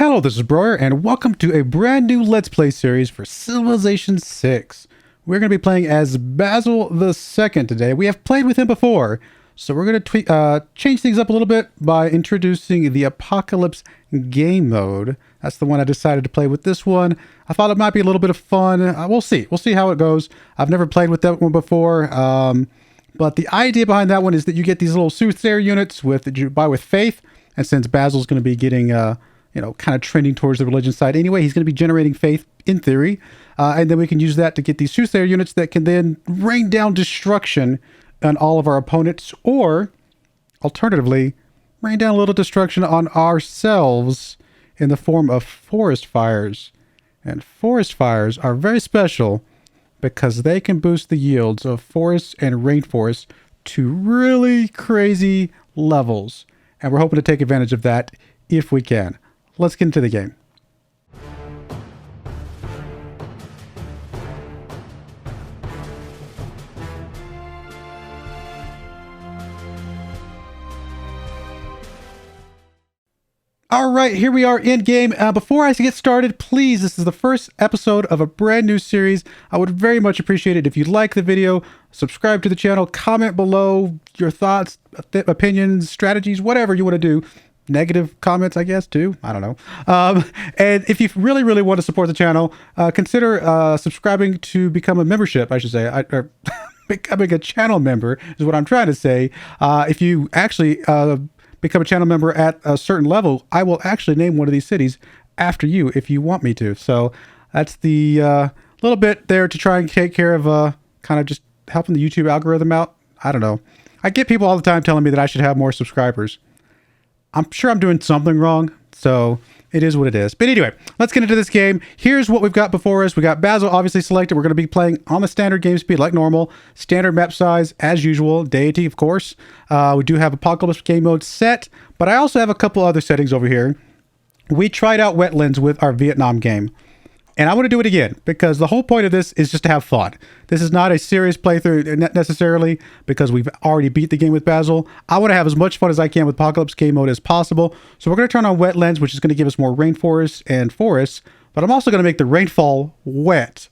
Hello, this is Broyar, and welcome to a brand new Let's Play series for Civilization 6. We're going to be playing as Basil II today. We have played with him before, so we're going to change things up a little bit by introducing the Apocalypse game mode. That's the one I decided to play with this one. I thought it might be a little bit of fun. We'll see. We'll see how it goes. I've never played with that one before, but the idea behind that one is that you get these little Soothsayer units that you buy with faith, and since Basil's going to be getting... kind of trending towards the religion side anyway. He's going to be generating faith in theory. And then we can use that to get these Soothsayer units that can then rain down destruction on all of our opponents, or alternatively, rain down a little destruction on ourselves in the form of forest fires. And forest fires are very special because they can boost the yields of forests and rainforests to really crazy levels. And we're hoping to take advantage of that if we can. Let's get into the game. All right, here we are in game. Before I get started, please, this is the first episode of a brand new series. I would very much appreciate it if you like the video, subscribe to the channel, comment below your thoughts, opinions, strategies, whatever you want to do. Negative comments, I guess, too. I don't know. And if you really, really want to support the channel, consider subscribing to become a membership, I should say. Or becoming a channel member is what I'm trying to say. If you actually become a channel member at a certain level, I will actually name one of these cities after you if you want me to. So that's the little bit there to try and take care of kind of just helping the YouTube algorithm out. I don't know. I get people all the time telling me that I should have more subscribers. I'm sure I'm doing something wrong, so it is what it is. But anyway, let's get into this game. Here's what we've got before us. We got Basil obviously selected. We're going to be playing on the standard game speed like normal. Standard map size as usual. Deity, of course. We do have Apocalypse game mode set, but I also have a couple other settings over here. We tried out Wetlands with our Vietnam game. And I want to do it again because the whole point of this is just to have fun. This is not a serious playthrough necessarily because we've already beat the game with Basil. I want to have as much fun as I can with Apocalypse game mode as possible. So we're going to turn on Wetlands, which is going to give us more rainforests and forests. But I'm also going to make the rainfall wet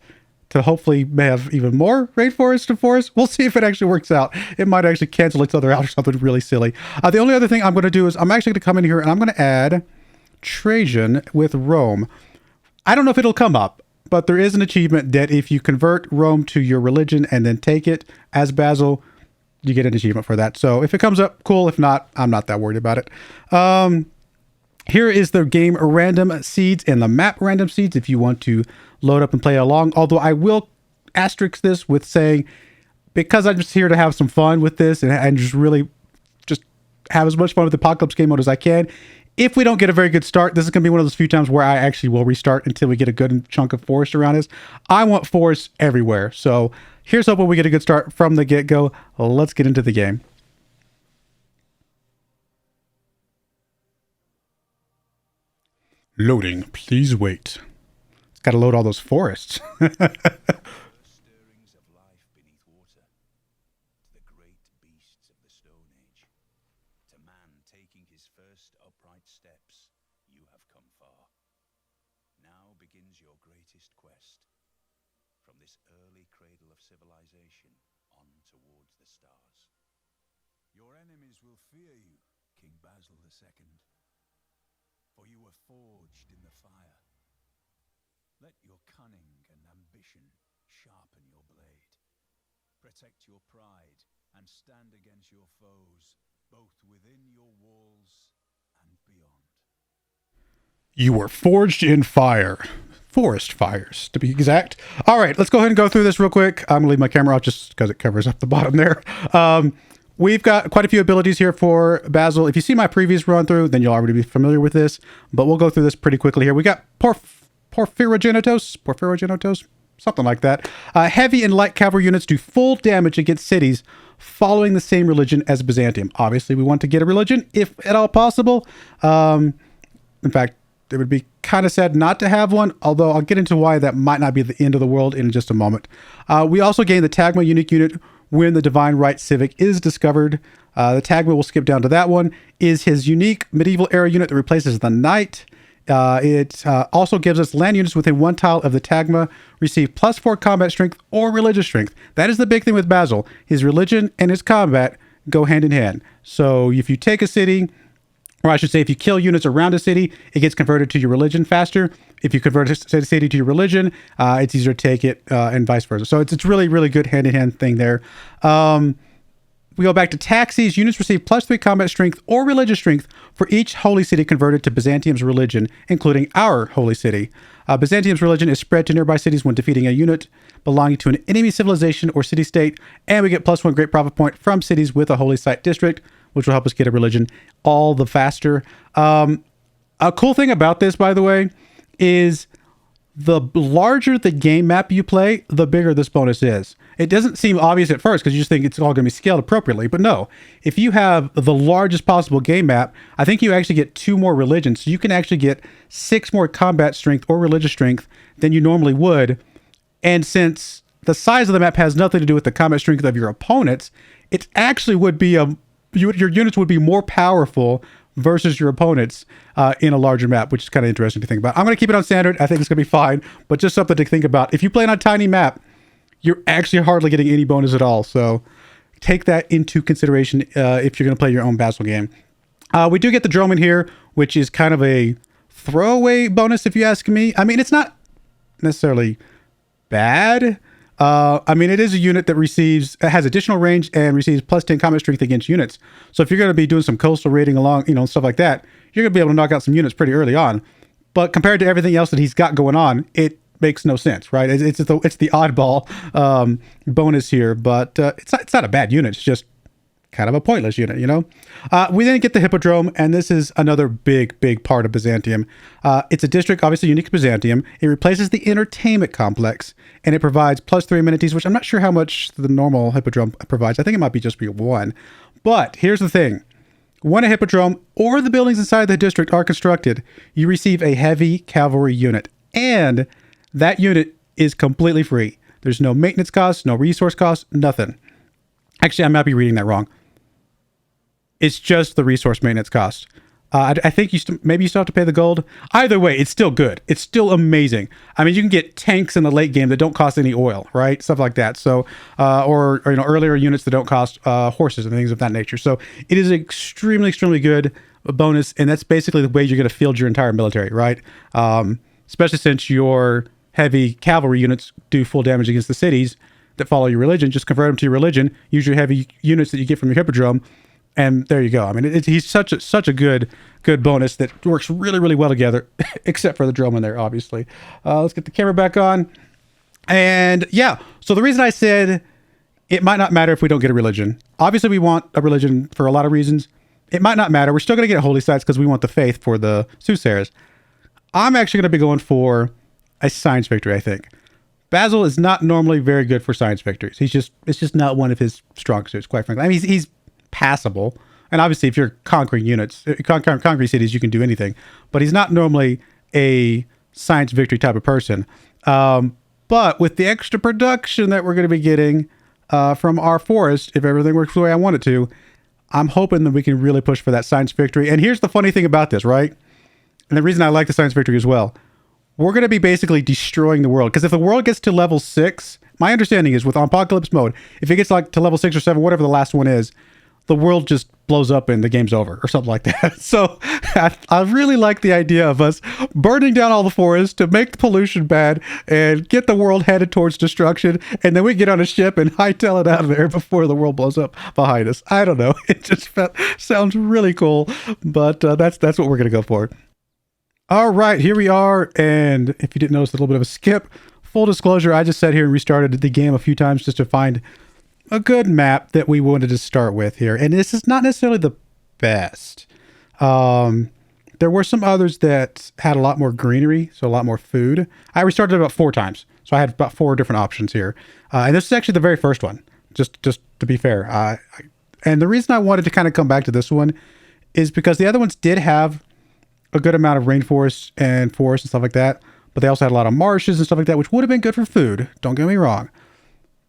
to hopefully have even more rainforests and forests. We'll see if it actually works out. It might actually cancel each other out or something really silly. The only other thing I'm going to do is I'm actually going to come in here and I'm going to add Trajan with Rome. I don't know if it'll come up, but there is an achievement that if you convert Rome to your religion and then take it as Basil, you get an achievement for that. So if it comes up, cool. If not, I'm not that worried about it. Here is the game random seeds and the map random seeds if you want to load up and play along. Although I will asterisk this with saying, because I'm just here to have some fun with this and just really just have as much fun with the Apocalypse game mode as I can. If we don't get a very good start, this is going to be one of those few times where I actually will restart until we get a good chunk of forest around us. I want forests everywhere. So here's hoping we get a good start from the get-go. Let's get into the game. Loading. Please wait. It's got to load all those forests. Your enemies will fear you, King Basil II, for you were forged in the fire. Let your cunning and ambition sharpen your blade. Protect your pride and stand against your foes, both within your walls and beyond. You were forged in fire. Forest fires, to be exact. All right, let's go ahead and go through this real quick. I'm going to leave my camera off just because it covers up the bottom there. We've got quite a few abilities here for Basil. If you see my previous run through, then you'll already be familiar with this, but we'll go through this pretty quickly here. We got Porphyrogenitos, something like that. Heavy and light cavalry units do full damage against cities following the same religion as Byzantium. Obviously, we want to get a religion, if at all possible. In fact, it would be kind of sad not to have one, although I'll get into why that might not be the end of the world in just a moment. We also gain the Tagma unique unit when the Divine Right Civic is discovered. The Tagma, we'll skip down to that one, is his unique medieval era unit that replaces the Knight. It also gives us land units within 1 tile of the tagma receive +4 combat strength or religious strength. That is the big thing with Basil. His religion and his combat go hand in hand. So if you take a city, or I should say if you kill units around a city, it gets converted to your religion faster. If you convert a city to your religion, it's easier to take it, and vice versa. So it's really, really good hand-in-hand thing there. We go back to taxis. Units receive +3 combat strength or religious strength for each holy city converted to Byzantium's religion, including our holy city. Byzantium's religion is spread to nearby cities when defeating a unit belonging to an enemy civilization or city-state, and we get +1 great profit point from cities with a holy site district, which will help us get a religion all the faster. A cool thing about this, by the way, is the larger the game map you play, the bigger this bonus is. It doesn't seem obvious at first because you just think it's all going to be scaled appropriately. But no, if you have the largest possible game map, I think you actually get 2 more religions. So you can actually get 6 more combat strength or religious strength than you normally would. And since the size of the map has nothing to do with the combat strength of your opponents, it actually would be your units would be more powerful versus your opponents in a larger map, which is kind of interesting to think about. I'm going to keep it on standard. I think it's going to be fine, but just something to think about. If you play on a tiny map, you're actually hardly getting any bonus at all. So take that into consideration if you're going to play your own Basil game. We do get the drone in here, which is kind of a throwaway bonus, if you ask me. I mean, it's not necessarily bad. I mean, it is a unit that has additional range and receives +10 combat strength against units. So if you're going to be doing some coastal raiding along, stuff like that, you're going to be able to knock out some units pretty early on. But compared to everything else that he's got going on, it makes no sense, right? It's the oddball bonus here, but it's not a bad unit. It's just kind of a pointless unit, We then get the Hippodrome, and this is another big part of Byzantium. It's a district, obviously unique to Byzantium. It replaces the entertainment complex, and it provides +3 amenities, which I'm not sure how much the normal Hippodrome provides. I think it might be just 1. But here's the thing. When a Hippodrome or the buildings inside the district are constructed, you receive a heavy cavalry unit, and that unit is completely free. There's no maintenance costs, no resource costs, nothing. Actually, I might be reading that wrong. It's just the resource maintenance cost. I think maybe you still have to pay the gold. Either way, it's still good. It's still amazing. I mean, you can get tanks in the late game that don't cost any oil, right? Stuff like that. So, or earlier units that don't cost horses and things of that nature. So it is extremely good bonus, and that's basically the way you're going to field your entire military, right? Especially since your heavy cavalry units do full damage against the cities that follow your religion. Just convert them to your religion. Use your heavy units that you get from your Hippodrome. And there you go. I mean, he's such a good bonus that works really well together, except for the drone in there, obviously. Let's get the camera back on. And yeah, so the reason I said it might not matter if we don't get a religion. Obviously, we want a religion for a lot of reasons. It might not matter. We're still going to get holy sites because we want the faith for the Soothsayers. I'm actually going to be going for a science victory, I think. Basil is not normally very good for science victories. It's just not one of his strong suits, quite frankly. I mean, he's passable, and obviously if you're conquering units, conquering cities, you can do anything, but he's not normally a science victory type of person. But with the extra production that we're going to be getting from our forest, if everything works the way I want it to, I'm hoping that we can really push for that science victory. And here's the funny thing about this, right? And the reason I like the science victory as well, we're going to be basically destroying the world, because if the world gets to level 6, my understanding is with apocalypse mode, if it gets to level 6 or 7, whatever the last one is, the world just blows up and the game's over or something like that. So I really like the idea of us burning down all the forests to make the pollution bad and get the world headed towards destruction. And then we get on a ship and hightail it out of there before the world blows up behind us. I don't know. It just sounds really cool, but that's what we're going to go for. All right, here we are. And if you didn't notice, a little bit of a skip. Full disclosure, I just sat here and restarted the game a few times just to find a good map that we wanted to start with here. And this is not necessarily the best. There were some others that had a lot more greenery, so a lot more food. I restarted about 4 times, so I had about 4 different options here. And this is actually the very first one, just to be fair. And the reason I wanted to kind of come back to this one is because the other ones did have a good amount of rainforests and forests and stuff like that, but they also had a lot of marshes and stuff like that, which would have been good for food. Don't get me wrong.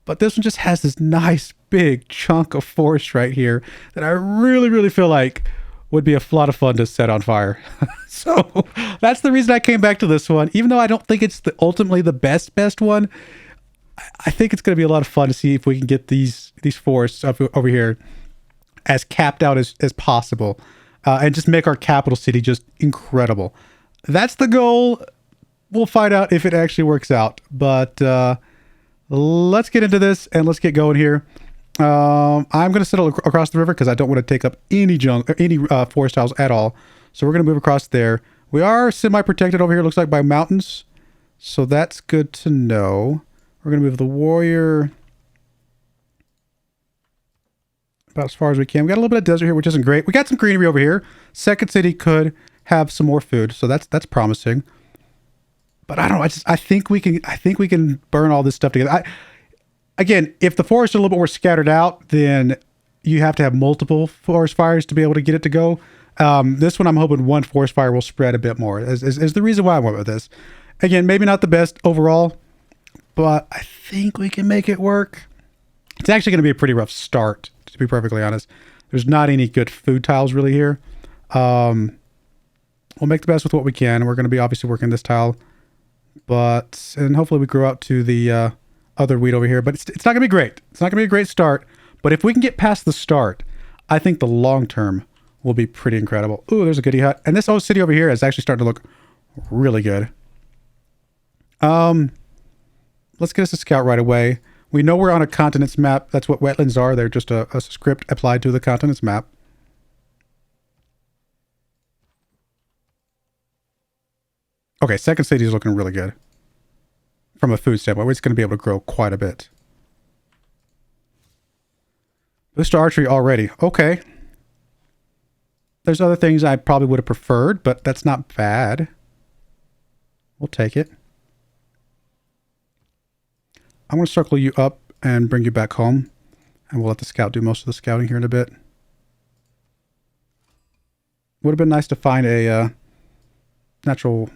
But this one just has this nice big chunk of forest right here that I really feel like would be a lot of fun to set on fire. So that's the reason I came back to this one. Even though I don't think it's ultimately the best one, I think it's going to be a lot of fun to see if we can get these forests up over here as capped out as possible, and just make our capital city just incredible. That's the goal. We'll find out if it actually works out. But let's get into this and let's get going here. I'm going to settle across the river because I don't want to take up any forest tiles at all. So we're going to move across there. We are semi-protected over here, looks like, by mountains. So that's good to know. We're going to move the warrior about as far as we can. We got a little bit of desert here, which isn't great. We got some greenery over here. Second city could have some more food, so that's promising. But I don't know. I think we can burn all this stuff together. Again, if the forests are a little bit more scattered out, then you have to have multiple forest fires to be able to get it to go. This one, I'm hoping one forest fire will spread a bit more. Is the reason why I went with this. Again, maybe not the best overall, but I think we can make it work. It's actually going to be a pretty rough start, to be perfectly honest. There's not any good food tiles really here. We'll make the best with what we can. We're going to be obviously working this tile, and hopefully we grow out to the other wheat over here. But it's not going to be great. It's not going to be a great start. But if we can get past the start, I think the long term will be pretty incredible. Ooh, there's a goodie hut. And this old city over here is actually starting to look really good. Let's get us a scout right away. We know we're on a continents map. That's what wetlands are. They're just a script applied to the continents map. Okay, second city is looking really good. From a food standpoint, we're just going to be able to grow quite a bit. Boost to archery already. Okay. There's other things I probably would have preferred, but that's not bad. We'll take it. I'm going to circle you up and bring you back home. And we'll let the scout do most of the scouting here in a bit. Would have been nice to find a natural...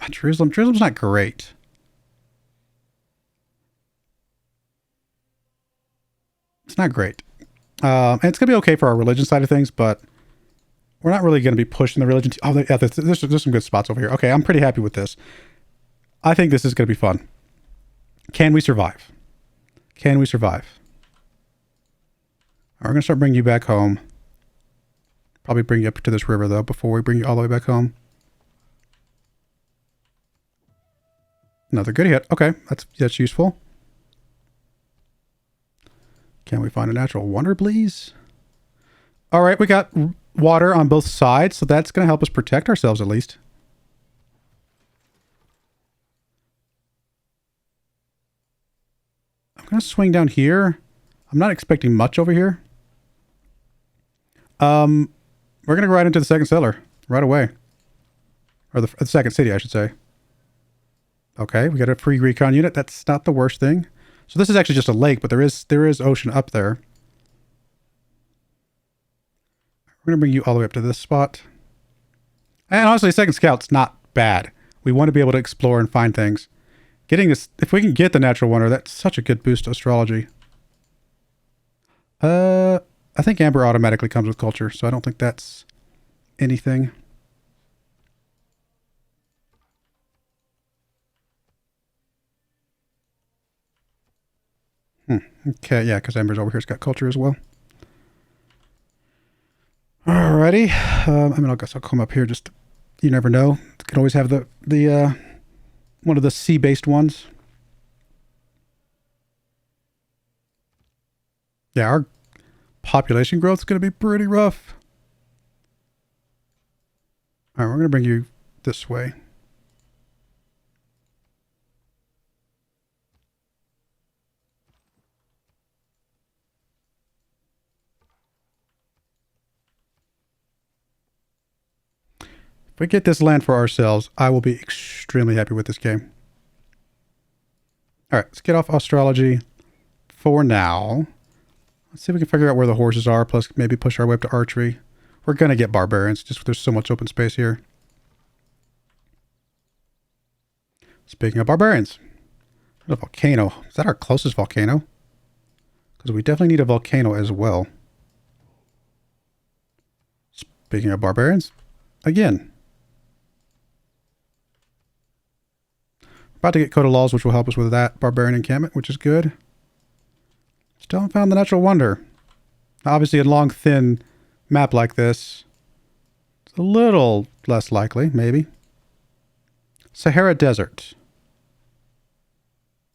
Jerusalem. Jerusalem's not great. It's not great. And it's going to be okay for our religion side of things, but we're not really going to be pushing the religion. Oh, yeah, there's some good spots over here. Okay, I'm pretty happy with this. I think this is going to be fun. Can we survive? Can we survive? We're going to start bringing you back home. Probably bring you up to this river, though, before we bring you all the way back home. Another good hit. Okay, that's useful. Can we find a natural wonder, please? All right, we got water on both sides, so that's going to help us protect ourselves at least. I'm going to swing down here. I'm not expecting much over here. We're going to go right into the second cellar right away. Or the second city, I should say. Okay, we got a free recon unit. That's not the worst thing. So this is actually just a lake, but there is ocean up there. We're going to bring you all the way up to this spot. And honestly, second scout's not bad. We want to be able to explore and find things. Getting this, if we can get the natural wonder, that's such a good boost to astrology. I think amber automatically comes with culture, so I don't think that's anything. Okay, yeah, because Amber's over here's got culture as well. Alrighty. I guess I'll come up here just... You never know. You can always have the one of the sea-based ones. Yeah, our population growth is going to be pretty rough. Alright, we're going to bring you this way. If we get this land for ourselves, I will be extremely happy with this game. All right, let's get off astrology for now. Let's see if we can figure out where the horses are, plus maybe push our way up to archery. We're going to get barbarians, just there's so much open space here. Speaking of barbarians, a volcano. Is that our closest volcano? Because we definitely need a volcano as well. Speaking of barbarians, again. About to get Code of Laws, which will help us with that barbarian encampment, which is good. Still haven't found the natural wonder. Obviously, a long, thin map like this, it's a little less likely, maybe. Sahara Desert.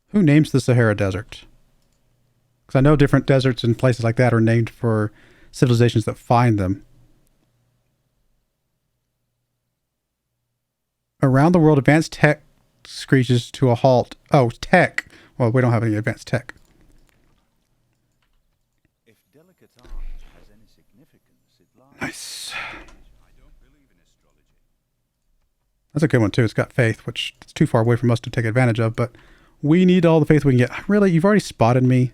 Who names the Sahara Desert? Because I know different deserts and places like that are named for civilizations that find them. Around the world, advanced tech screeches to a halt. Oh, tech. Well, we don't have any advanced tech. If delicate art has any significance, it lies. Nice. I don't believe in astrology. That's a good one, too. It's got faith, which is too far away from us to take advantage of, but we need all the faith we can get. Really? You've already spotted me?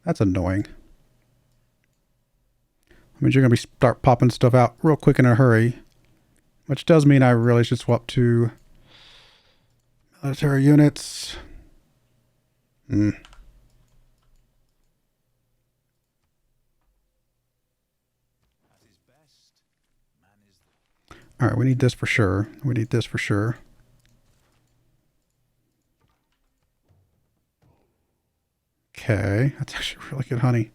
That's annoying. That means you're going to start popping stuff out real quick in a hurry, which does mean I really should swap to military units. At his best, man is All right, we need this for sure. We need this for sure. Okay, that's actually really good honey.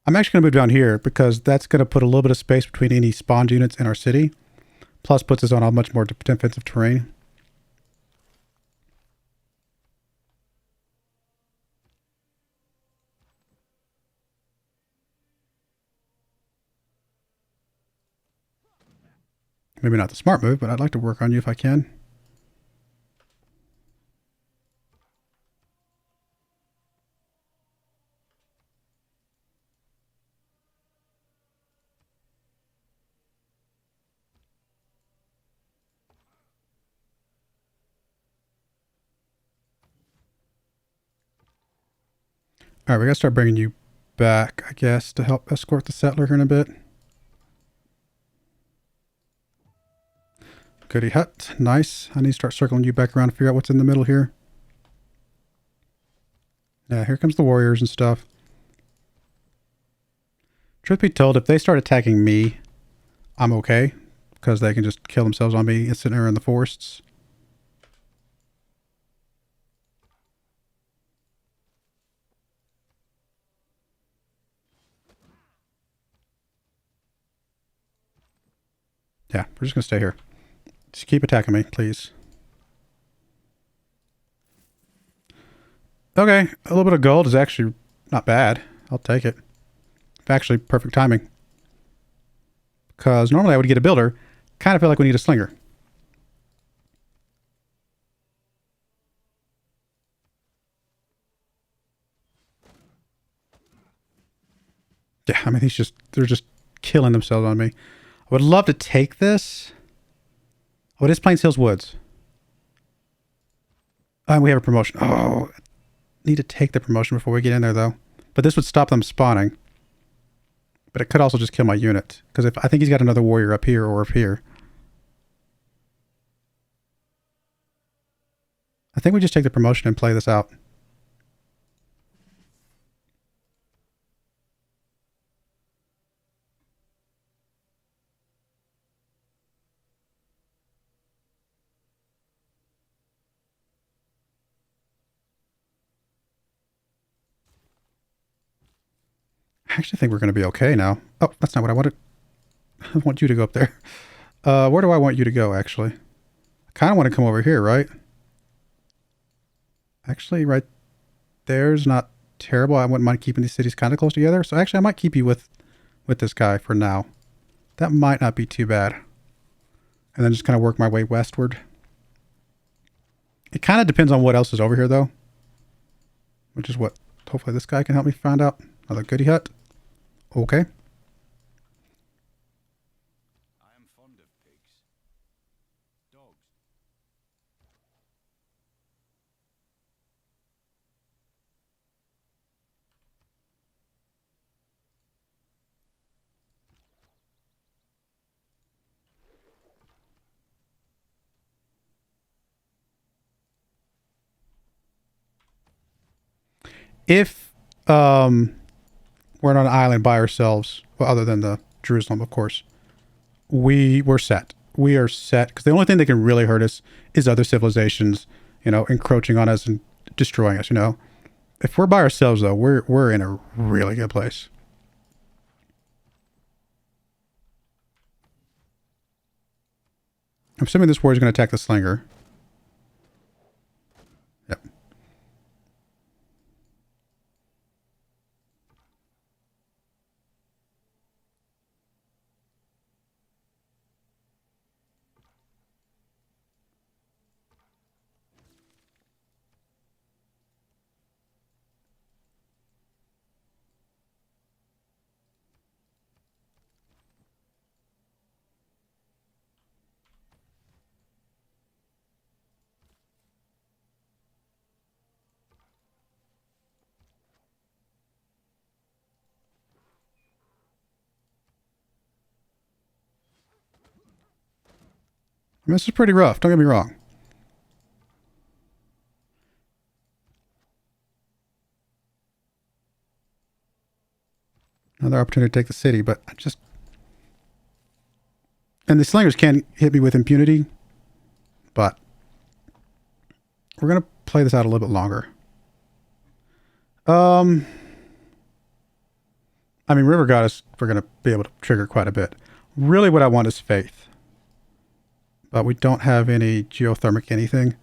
I'm actually going to move down here because that's going to put a little bit of space between any spawned units in our city. Plus puts us on a much more defensive terrain. Maybe not the smart move, but I'd like to work on you if I can. All right, we got to start bringing you back, I guess, to help escort the settler here in a bit. Goody hut. Nice. I need to start circling you back around to figure out what's in the middle here. Yeah, here comes the warriors and stuff. Truth be told, if they start attacking me, I'm okay. Because they can just kill themselves on me instantly or in the forests. Yeah, we're just going to stay here. Just keep attacking me, please. Okay, a little bit of gold is actually not bad. I'll take it. Actually, perfect timing. Because normally I would get a builder. Kind of feel like we need a slinger. Yeah, I mean, they're just killing themselves on me. I would love to take this. Oh, it is Plains Hills Woods. And we have a promotion. Oh, need to take the promotion before we get in there, though. But this would stop them spawning. But it could also just kill my unit. Because if I think he's got another warrior up here or up here. I think we just take the promotion and play this out. I actually think we're going to be okay now. Oh, that's not what I wanted. I want you to go up there. Where do I want you to go, actually? I kind of want to come over here, right? Actually, right there's not terrible. I wouldn't mind keeping these cities kind of close together. So actually, I might keep you with this guy for now. That might not be too bad. And then just kind of work my way westward. It kind of depends on what else is over here, though. Which is what hopefully this guy can help me find out. Another goody hut. Okay. I am fond of pigs. Dogs. if we're on an island by ourselves, well, other than the Jerusalem, of course, we're set. We are set because the only thing that can really hurt us is other civilizations, you know, encroaching on us and destroying us. You know, if we're by ourselves though, we're in a really good place. I'm assuming this warrior is going to attack the slinger. Yep. I mean, this is pretty rough. Don't get me wrong. Another opportunity to take the city, but I just... And the slingers can hit me with impunity, but we're going to play this out a little bit longer. I mean, River Goddess, we're going to be able to trigger quite a bit. Really what I want is Faith. But we don't have any geothermic anything.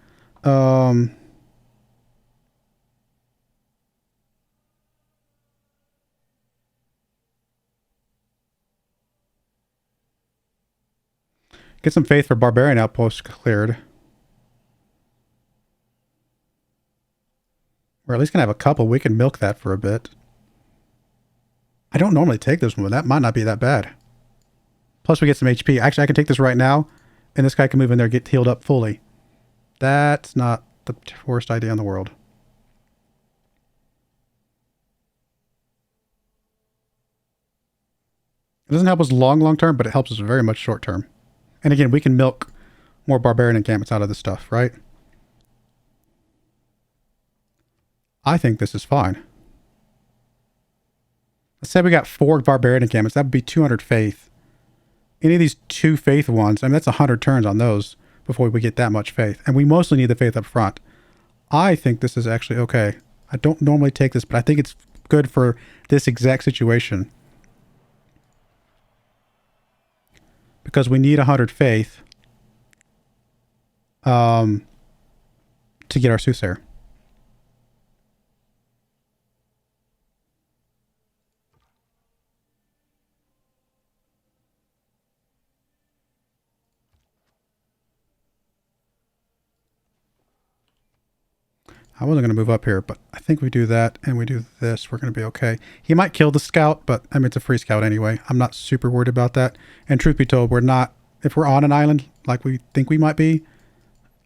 Get some Faith for Barbarian Outposts cleared. We're at least going to have a couple. We can milk that for a bit. I don't normally take this one. That might not be that bad. Plus we get some HP. Actually, I can take this right now. And this guy can move in there and get healed up fully. That's not the worst idea in the world. It doesn't help us long term, but it helps us very much short term. And again, we can milk more barbarian encampments out of this stuff, right? I think this is fine. Let's say we got 4 barbarian encampments. That would be 200 faith. Any of these 2 faith ones, I mean, that's 100 turns on those before we get that much faith. And we mostly need the faith up front. I think this is actually okay. I don't normally take this, but I think it's good for this exact situation. Because we need 100 faith to get our Soothsayer. I wasn't going to move up here, but I think we do that and we do this. We're going to be okay. He might kill the scout, but I mean, it's a free scout anyway. I'm not super worried about that. And truth be told, we're not, if we're on an island like we think we might be,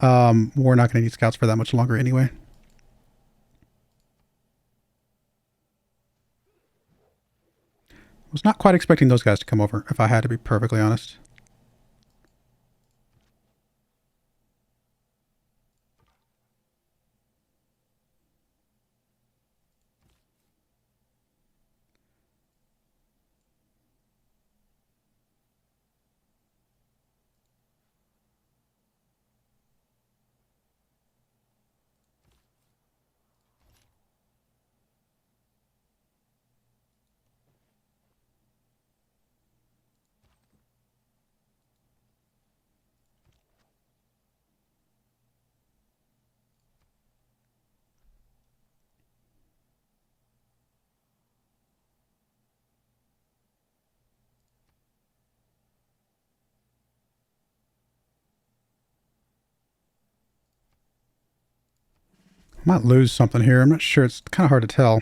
we're not going to need scouts for that much longer anyway. Was not quite expecting those guys to come over, if I had to be perfectly honest. Might lose something here. I'm not sure. It's kind of hard to tell.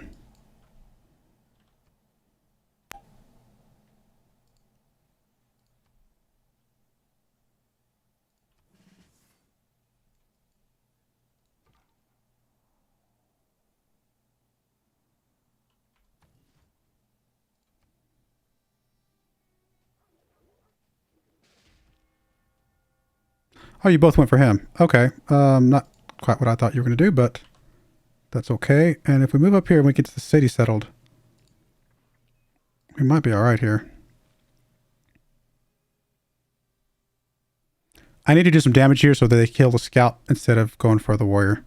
Oh, you both went for him. Okay. Not quite what I thought you were going to do, but That's okay. And if we move up here and we get to the city settled, we might be all right here. I need to do some damage here so that they kill the scout instead of going for the warrior.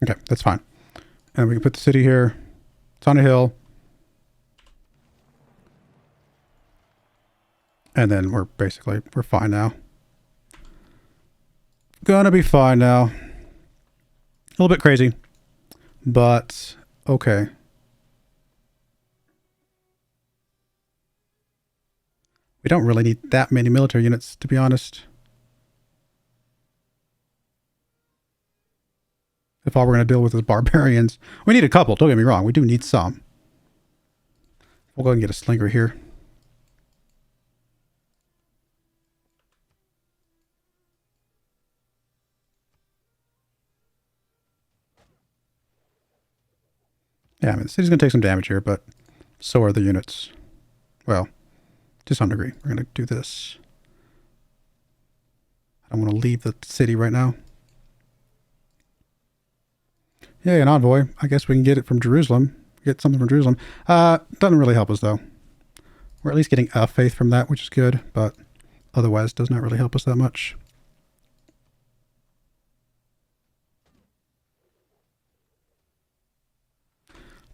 Okay, that's fine. And we can put the city here. It's on a hill. And then we're fine now. Gonna be fine now. A little bit crazy, but okay. We don't really need that many military units, to be honest. If all we're going to deal with is barbarians. We need a couple, don't get me wrong. We do need some. We'll go ahead and get a slinger here. Yeah, I mean, the city's going to take some damage here, but so are the units. Well, to some degree. We're going to do this. I don't want to leave the city right now. Yay, an envoy. I guess we can get it from Jerusalem. Get something from Jerusalem. Doesn't really help us, though. We're at least getting a faith from that, which is good, but otherwise does not really help us that much.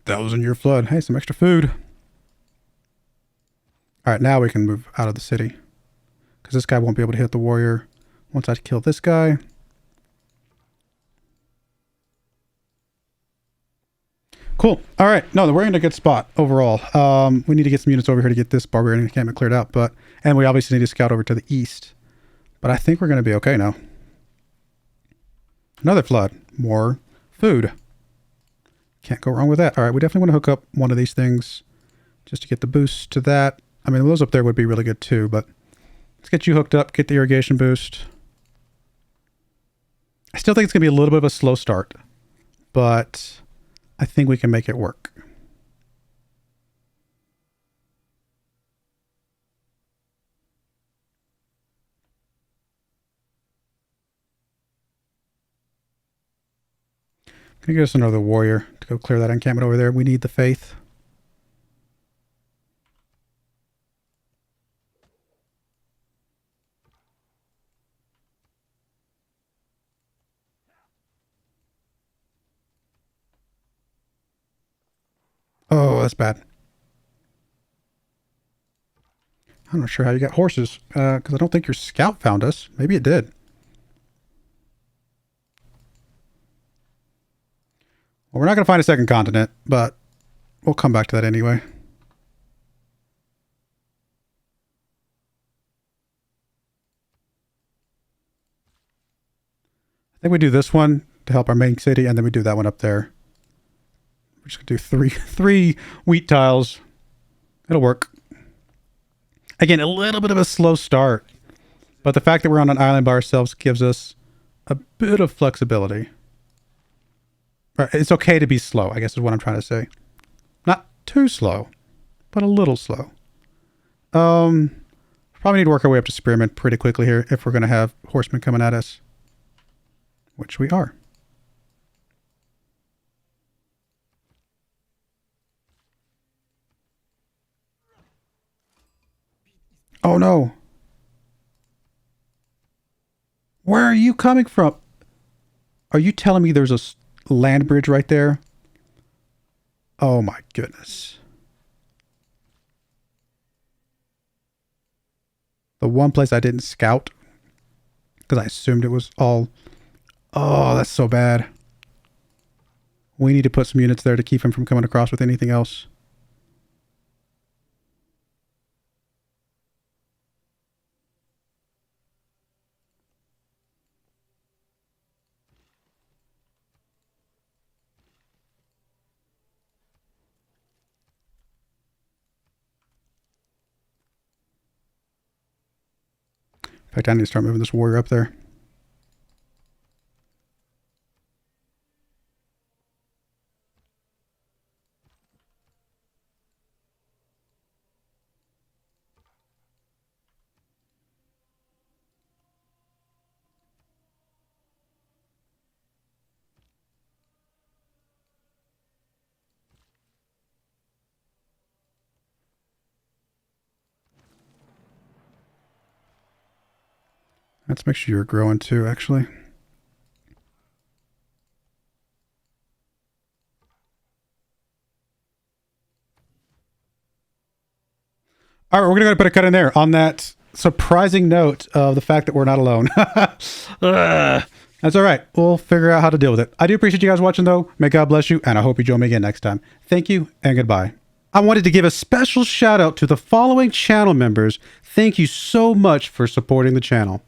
Thousand Year Flood. Hey, some extra food. All right, now we can move out of the city. Because this guy won't be able to hit the warrior once I kill this guy. Cool. All right. No, we're in a good spot overall. We need to get some units over here to get this barbarian encampment cleared out. And we obviously need to scout over to the east. But I think we're going to be okay now. Another flood. More food. Can't go wrong with that. All right. We definitely want to hook up one of these things just to get the boost to that. I mean, those up there would be really good too, but let's get you hooked up, get the irrigation boost. I still think it's going to be a little bit of a slow start, but I think we can make it work. Can you get us another warrior to go clear that encampment over there? We need the faith. Oh, that's bad. I'm not sure how you got horses, because I don't think your scout found us. Maybe it did. Well, we're not going to find a second continent, but we'll come back to that anyway. I think we do this one to help our main city, and then we do that one up there. We're just going to do three wheat tiles. It'll work. Again, a little bit of a slow start, but the fact that we're on an island by ourselves gives us a bit of flexibility. It's okay to be slow, I guess is what I'm trying to say. Not too slow, but a little slow. Probably need to work our way up to spearmen pretty quickly here if we're going to have horsemen coming at us, which we are. Oh no. Where are you coming from? Are you telling me there's a land bridge right there? Oh my goodness. The one place I didn't scout because I assumed it was all... Oh, that's so bad. We need to put some units there to keep him from coming across with anything else. In fact, I need to start moving this warrior up there. Let's make sure you're growing too, actually. All right, we're going to go put a cut in there on that surprising note of the fact that we're not alone. That's all right. We'll figure out how to deal with it. I do appreciate you guys watching, though. May God bless you, and I hope you join me again next time. Thank you, and goodbye. I wanted to give a special shout out to the following channel members. Thank you so much for supporting the channel.